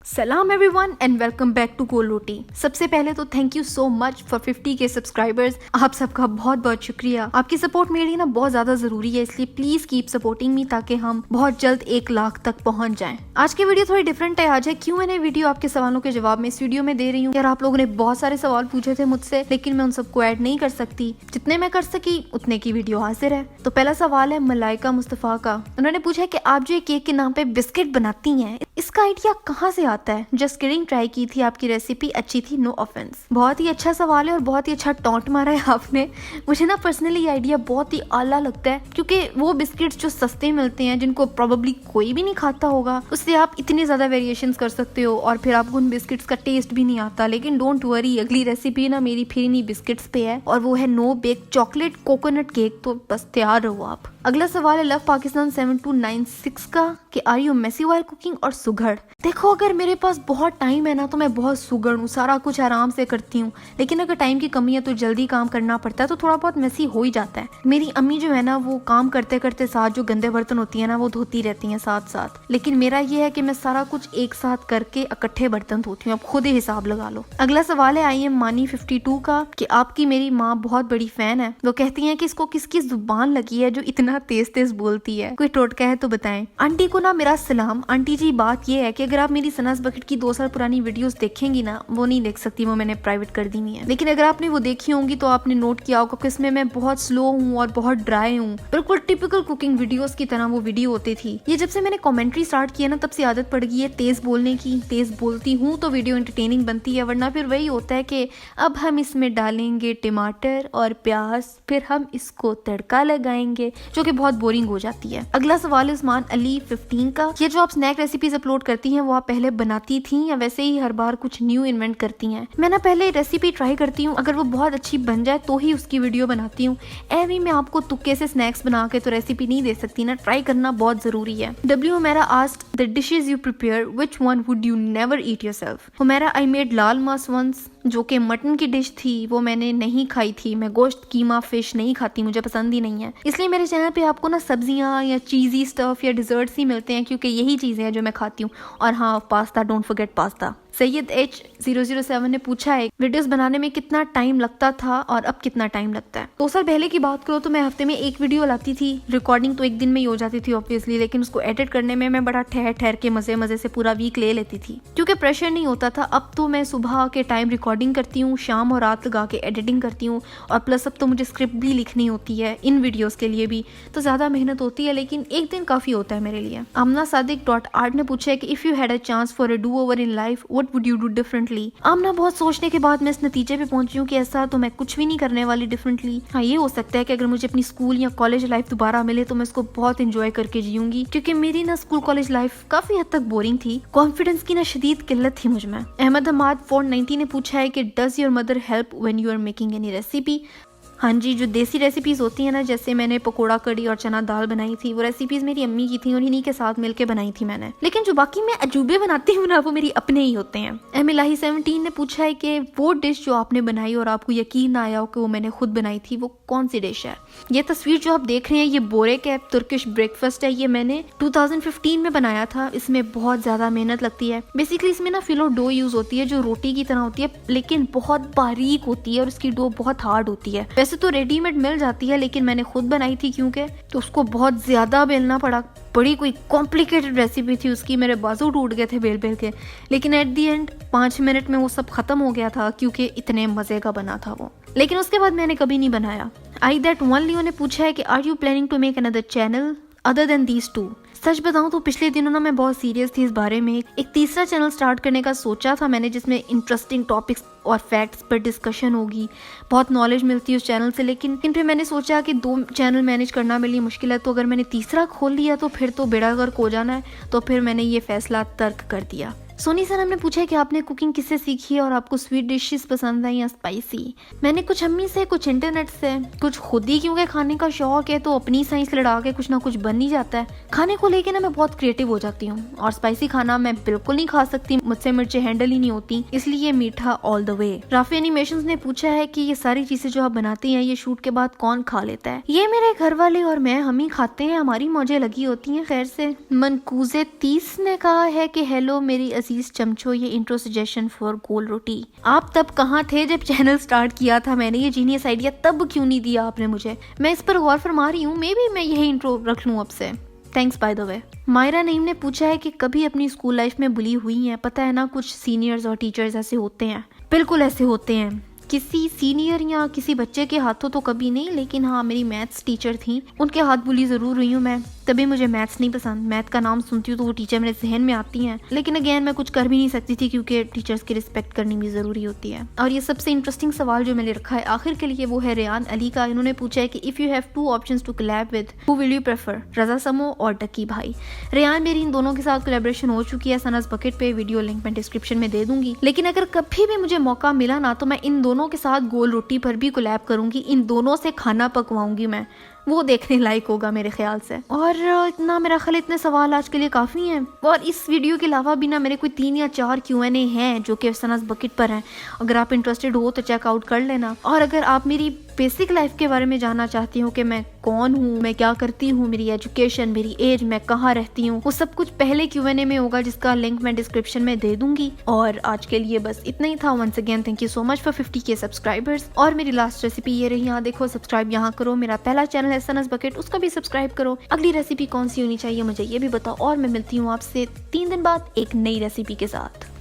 सलाम everyone and welcome back to Gol Roti. सबसे पहले तो thank you so much for 50 K subscribers. आप सबका बहुत बहुत शुक्रिया। आपकी सपोर्ट मेरे लिए ना बहुत ज्यादा जरूरी है, इसलिए प्लीज कीप सपोर्टिंग मी ताकि हम बहुत जल्द 1 लाख तक पहुंच जाएं। आज की वीडियो थोड़ी डिफरेंट है। आज है Q&A वीडियो। आपके सवालों के जवाब मैं इस वीडियो में दे रही हूँ। यार आप लोगों ने बहुत सारे सवाल पूछे थे मुझसे, लेकिन मैं उन सबको ऐड नहीं कर सकती। जितने मैं कर सकी उतने की वीडियो हाजिर है। तो पहला सवाल है मलाइका मुस्तफा का। उन्होंने पूछा कि आप जो केक के नाम पे बिस्किट बनाती हैं, इसका आइडिया कहाँ से आता है? जस्ट किडिंग, ट्राई की थी, आपकी रेसिपी अच्छी थी, नो ऑफेंस। बहुत ही अच्छा सवाल है और बहुत ही अच्छा टॉन्ट मारा है आपने। मुझे ना पर्सनली ये आइडिया बहुत ही आला लगता है, क्योंकि वो बिस्किट्स जो सस्ते मिलते हैं, जिनको प्रोबेबली कोई भी नहीं खाता होगा, उससे आप इतने ज्यादा वेरिएशंस कर सकते हो और फिर आपको उन बिस्किट्स का टेस्ट भी नहीं आता। लेकिन डोंट वरी, अगली रेसिपी ना मेरी फिर इन्हीं बिस्किट्स पे है और वो है no bake chocolate coconut cake. तो बस तैयार रहो आप। अगला सवाल है लव पाकिस्तान 7296 का कि are you messy while cooking और सुघड़? देखो, अगर मेरे पास बहुत टाइम है ना तो मैं बहुत सुघड़ हूँ, सारा कुछ आराम से करती हूँ। लेकिन अगर टाइम की कमी है तो जल्दी काम करना पड़ता है, तो थोड़ा बहुत मेसी हो ही जाता है। मेरी अम्मी जो है ना, वो काम करते करते साथ जो गंदे बर्तन होती है ना, वो धोती रहती हैं साथ साथ। लेकिन मेरा ये है कि मैं सारा कुछ एक साथ करके इकट्ठे बर्तन धोती हूँ। आप खुद ही हिसाब लगा लो। अगला सवाल है आई एम मानी 52 का कि आपकी मेरी माँ बहुत बड़ी फैन है। वो कहती है कि इसको किसकी जुबान लगी है जो इतना तेज तेज बोलती है? कोई टोटका है तो बताएं। आंटी को ना मेरा सलाम। आंटी जी, बात ये है कि अगर आप मेरी सनास बकेट की 2 साल पुरानी वीडियोस देखेंगी ना, वो नहीं देख सकती, वो मैंने प्राइवेट कर दी हुई है। लेकिन अगर आपने वो देखी होंगी तो आपने नोट किया होगा कि इसमें मैं बहुत स्लो हूँ और बहुत ड्राई हूँ। बिल्कुल टिपिकल कुकिंग वीडियोस की तरह वो वीडियो होती थी। ये जब से मैंने कमेंट्री स्टार्ट किया ना, तब से आदत पड़ गई है तेज बोलने की। तेज बोलती हूँ तो वीडियो एंटरटेनिंग बनती है, वरना फिर वही होता है कि अब हम इसमें डालेंगे टमाटर और प्याज, फिर हम इसको तड़का लगाएंगे, जो कि बहुत बोरिंग हो जाती है। अगला सवाल उस्मान अली 15 का, ये जो आप स्नैक रेसिपीज अपलोड करती हैं वो आप पहले बनाती थी या वैसे ही हर बार कुछ न्यू इन्वेंट करती हैं? मैं ना पहले रेसिपी ट्राई करती हूँ, अगर वो बहुत अच्छी बन जाए तो ही उसकी वीडियो बनाती हूँ। एवी मैं आपको तुक्के से स्नैक्स बना के तो रेसिपी नहीं दे सकती ना, ट्राई करना बहुत जरूरी है। W Humaira asked the dishes you prepare which one would you never eat yourself? Humaira, I made laal maas once, जो कि मटन की डिश थी, वो मैंने नहीं खाई थी। मैं गोश्त, कीमा, फिश नहीं खाती, मुझे पसंद ही नहीं है। इसलिए मेरे चैनल पे आपको ना सब्जियां या चीजी स्टफ या डिजर्ट्स ही मिलते हैं, क्योंकि यही चीजें हैं जो मैं खाती हूँ। और हाँ, pasta, don't forget pasta. Syed H007 ने पूछा है वीडियोस बनाने में कितना टाइम लगता था और अब कितना टाइम लगता है? 2 साल पहले की बात करो तो मैं हफ्ते में 1 वीडियो लाती थी। रिकॉर्डिंग तो 1 दिन में ही हो जाती थी ऑब्वियसली, लेकिन उसको एडिट करने में मैं बड़ा ठहर ठहर के मजे से पूरा वीक ले लेती थी, क्योंकि प्रेशर नहीं होता था। अब तो मैं सुबह के टाइम रिकॉर्डिंग करती हूँ, शाम और रात लगा के एडिटिंग करती हूँ, और प्लस अब तो मुझे स्क्रिप्ट भी लिखनी होती है इन वीडियोस के लिए भी, तो ज्यादा मेहनत होती है। लेकिन 1 दिन काफी होता है मेरे लिए। आमना सादिक.art ने पूछा है कि if you had a chance for a do over in life what would you do differently? Amna, बहुत सोचने के बाद मैं इस नतीजे पे पहुंची हूँ कि ऐसा तो मैं कुछ भी नहीं करने वाली डिफरेंटली। हाँ, ये हो सकता है कि अगर मुझे अपनी स्कूल या कॉलेज लाइफ दोबारा मिले तो मैं इसको बहुत एंजॉय करके जीऊंगी, क्योंकि मेरी ना स्कूल कॉलेज लाइफ काफी हद तक बोरिंग थी। कॉन्फिडेंस की ना शदीद किल्लत थी मुझ में। अहमद हमाद 490 ने पूछा है कि does your mother help when you are making any recipe? हाँ जी, जो देसी रेसिपीज होती है ना, जैसे मैंने पकोड़ा कड़ी और चना दाल बनाई थी, वो रेसिपीज मेरी अम्मी की थी और इन्हीं के साथ मिलके बनाई थी मैंने। लेकिन जो बाकी मैं अजूबे बनाती हूँ ना, वो मेरी अपने ही होते हैं। एमिलाही 17 ने पूछा है कि वो डिश जो आपने बनाई और आपको यकीन ना आया हो कि वो मैंने खुद बनाई थी, वो कौन सी डिश है? ये तस्वीर जो आप देख रहे हैं, ये बोरेक है, तुर्किश ब्रेकफास्ट है। ये मैंने 2015 में बनाया था। इसमें बहुत ज्यादा मेहनत लगती है। बेसिकली इसमें ना फिलो डो यूज होती है, जो रोटी की तरह होती है, लेकिन बहुत बारीक होती है और उसकी डो बहुत हार्ड होती है। वैसे तो रेडीमेड मिल जाती है, लेकिन मैंने खुद बनाई थी क्योंकि, तो उसको बहुत ज्यादा बेलना पड़ा। बड़ी कोई कॉम्प्लिकेटेड रेसिपी थी उसकी, मेरे बाजू टूट गए थे बेल बेल के। लेकिन एट दी एंड 5 मिनट में वो सब खत्म हो गया था, क्योंकि इतने मजे का बना था वो। लेकिन उसके बाद मैंने कभी नहीं बनाया। आई दैट वन लियो ने पूछा है कि are you planning to make another channel other than these 2? सच बताऊं तो पिछले दिनों ना मैं बहुत सीरियस थी इस बारे में। एक तीसरा चैनल स्टार्ट करने का सोचा था मैंने, जिसमें इंटरेस्टिंग टॉपिक्स और फैक्ट्स पर डिस्कशन होगी, बहुत नॉलेज मिलती है उस चैनल से। लेकिन फिर मैंने सोचा कि 2 चैनल मैनेज करना मेरे लिए मुश्किल है, तो अगर मैंने तीसरा खोल लिया तो फिर तो बेड़ा गर्क हो जाना है। तो फिर मैंने ये फैसला तर्क कर दिया। सोनी सनम ने पूछा है कि आपने कुकिंग किससे सीखी है और आपको स्वीट डिशेस पसंद है या स्पाइसी? मैंने कुछ अम्मी से, कुछ इंटरनेट से, कुछ खुद ही, क्योंकि खाने का शौक है तो अपनी साइंस लड़ा के कुछ ना कुछ बन ही जाता है। खाने को लेके ना मैं बहुत क्रिएटिव हो जाती हूँ, और स्पाइसी खाना मैं बिल्कुल नहीं खा सकती, मुझसे मिर्चें हैंडल ही नहीं होती, इसलिए मीठा all the way. Rafi animations ने पूछा है कि ये सारी चीजें जो आप बनाती हैं, ये शूट के बाद कौन खा लेता है? ये मेरे घर वाले और मैं, हम ही खाते हैं, हमारी मौजें लगी होती हैं। खैर से। मनकूजे 30 ने कहा है कि हेलो मेरी अजीज चमचो, ये इंट्रो सजेशन फॉर गोल रोटी। आप तब कहाँ थे जब चैनल स्टार्ट किया था मैंने? ये जीनियस आइडिया तब क्यों नहीं दिया आपने मुझे? मैं इस पर गौर फरमा रही हूँ, मे बी मैं यही इंट्रो रख लूँ अब से। Thanks by the way. Maira Naeem ने पूछा है कि कभी अपनी स्कूल लाइफ में बुली हुई हैं? पता है ना, कुछ सीनियर्स और टीचर्स ऐसे होते हैं, बिल्कुल ऐसे होते हैं। किसी सीनियर या किसी बच्चे के हाथों तो कभी नहीं, लेकिन हाँ मेरी मैथ्स टीचर थी, उनके हाथ बुली ज़रूर हुई हूँ मैं। तभी मुझे मैथ्स नहीं पसंद। मैथ का नाम सुनती हूँ तो वो टीचर मेरे जहन में आती हैं, लेकिन अगेन मैं कुछ कर भी नहीं सकती थी क्योंकि टीचर्स की रिस्पेक्ट करनी भी ज़रूरी होती है। और ये सबसे इंटरेस्टिंग सवाल जो मैंने रखा है आखिर के लिए वो है रेयान अली का। इन्होंने पूछा है कि if you have 2 options to collab with, who will you prefer, Raza Samo और डकी भाई? रेयान, मेरी इन दोनों के साथ कोलैबोरेशन हो चुकी है सनस बकेट पे, वीडियो लिंक मैं डिस्क्रिप्शन में दे दूंगी। लेकिन अगर कभी भी मुझे मौका मिला ना तो मैं इन दोनों के साथ गोल रोटी पर भी कोलैब करूंगी, इन दोनों से खाना पकवाऊंगी मैं, वो देखने लायक होगा मेरे ख्याल से। और इतना मेरा ख्याल इतने सवाल आज के लिए काफ़ी हैं। और इस वीडियो के अलावा भी ना मेरे कोई 3 या 4 Q&A हैं जो कि सनस बकेट पर हैं। अगर आप इंटरेस्टेड हो तो चेकआउट कर लेना। और अगर आप मेरी बेसिक लाइफ के बारे में जानना चाहती हो कि मैं कौन हूँ, मैं क्या करती हूँ, मेरी एजुकेशन, मेरी एज, मैं कहाँ रहती हूँ, वो सब कुछ पहले Q&A में होगा जिसका लिंक मैं डिस्क्रिप्शन में दे दूंगी। और आज के लिए बस इतना ही था। Once again thank you so much for 50K subscribers. और मेरी लास्ट रेसिपी ये रही, यहाँ देखो, सब्सक्राइब यहाँ करो। मेरा पहला चैनल है सनस बकेट, उसका भी सब्सक्राइब करो। अगली रेसिपी कौन सी होनी चाहिए मुझे ये भी बताओ, और मैं मिलती हूँ आपसे 3 दिन बाद एक नई रेसिपी के साथ।